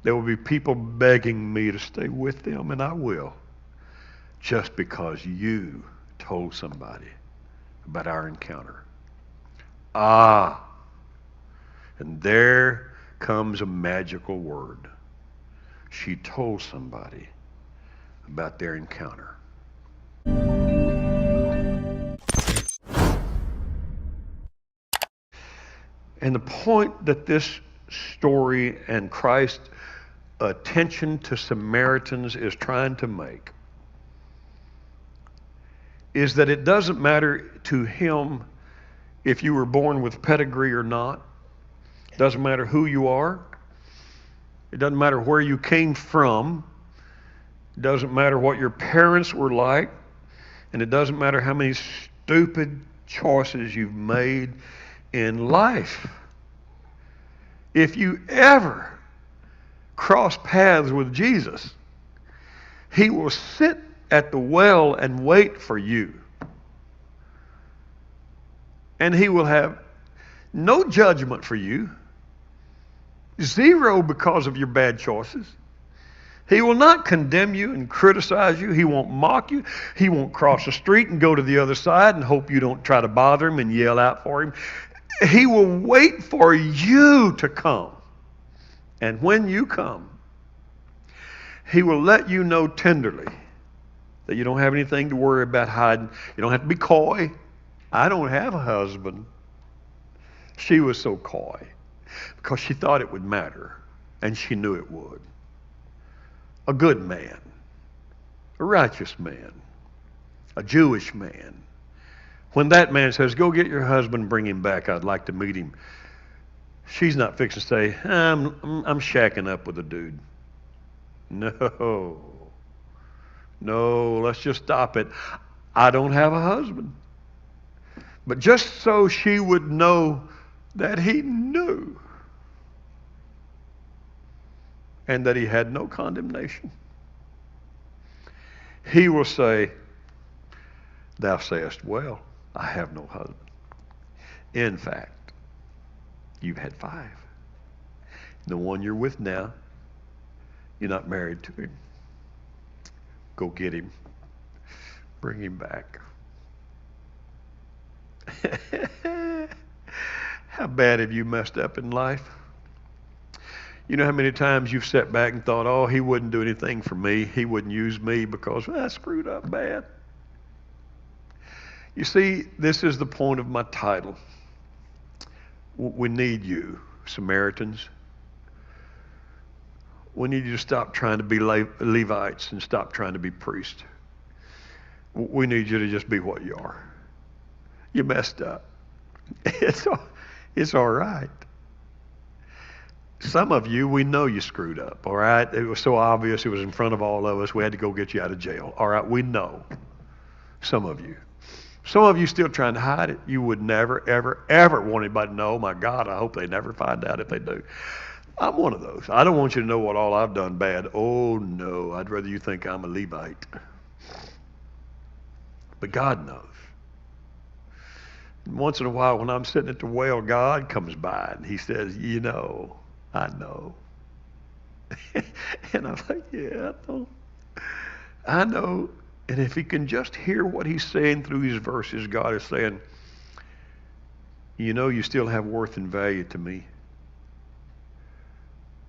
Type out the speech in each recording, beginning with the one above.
There will be people begging me to stay with them, and I will, just because you told somebody about our encounter. Ah, and there comes a magical word. She told somebody about their encounter. And the point that this story and Christ's attention to Samaritans is trying to make is that it doesn't matter to him if you were born with pedigree or not. It doesn't matter who you are. It doesn't matter where you came from. It doesn't matter what your parents were like. And it doesn't matter how many stupid choices you've made in life. If you ever cross paths with Jesus, he will sit at the well and wait for you. And he will have no judgment for you, zero because of your bad choices. He will not condemn you and criticize you. He won't mock you. He won't cross the street and go to the other side and hope you don't try to bother him and yell out for him. He will wait for you to come. And when you come, he will let you know tenderly that you don't have anything to worry about hiding. You don't have to be coy. I don't have a husband. She was so coy because she thought it would matter, and she knew it would. A good man, a righteous man, a Jewish man. When that man says, go get your husband, bring him back, I'd like to meet him, she's not fixing to say, I'm shacking up with a dude. No, let's just stop it. I don't have a husband. But just so she would know that he knew and that he had no condemnation, he will say, thou sayest well, I have no husband. In fact, you've had 5. The one you're with now, you're not married to him. Go get him. Bring him back. How bad have you messed up in life? You know how many times you've sat back and thought, oh, he wouldn't do anything for me. He wouldn't use me because I screwed up bad. You see, this is the point of my title. We need you, Samaritans. We need you to stop trying to be Levites and stop trying to be priests. We need you to just be what you are. You messed up. It's all right. Some of you, we know you screwed up, all right? It was so obvious. It was in front of all of us. We had to go get you out of jail. All right, we know. Some of you. Some of you still trying to hide it. You would never, ever, ever want anybody to know. Oh, my God, I hope they never find out if they do. I'm one of those. I don't want you to know what all I've done bad. Oh, no. I'd rather you think I'm a Levite. But God knows. And once in a while, when I'm sitting at the well, God comes by and he says, you know, I know. And I'm like, yeah, I know. I know. And if he can just hear what he's saying through these verses, God is saying, you know, you still have worth and value to me.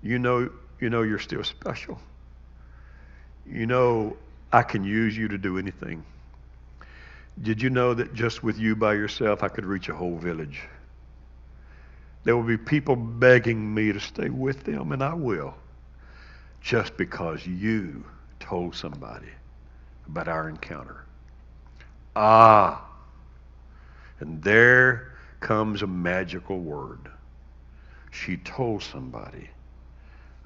You know you're still special. You know I can use you to do anything. Did you know that just with you by yourself, I could reach a whole village? There will be people begging me to stay with them, and I will, just because you told somebody about our encounter. Ah, and there comes a magical word. She told somebody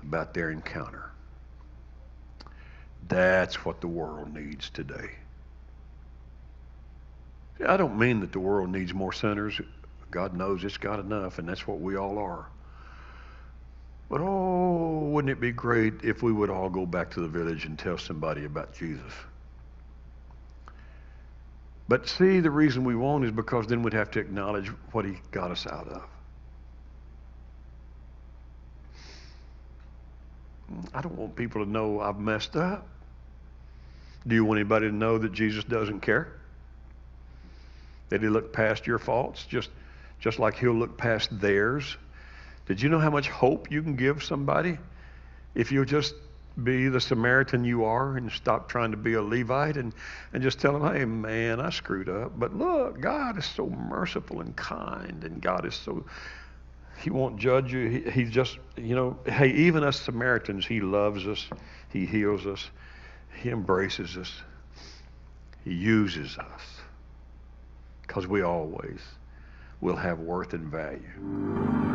about their encounter. That's what the world needs today. See, I don't mean that the world needs more sinners. God knows it's got enough, and that's what we all are. But oh, wouldn't it be great if we would all go back to the village and tell somebody about Jesus? But see, the reason we won't is because then we'd have to acknowledge what he got us out of. I don't want people to know I've messed up. Do you want anybody to know that Jesus doesn't care? That he looked past your faults just like he'll look past theirs? Did you know how much hope you can give somebody if you'll just be the Samaritan you are and stop trying to be a Levite and just tell them, hey, man, I screwed up. But look, God is so merciful and kind, and God is so, he won't judge you. He just, hey, even us Samaritans, he loves us. He heals us. He embraces us. He uses us because we always will have worth and value.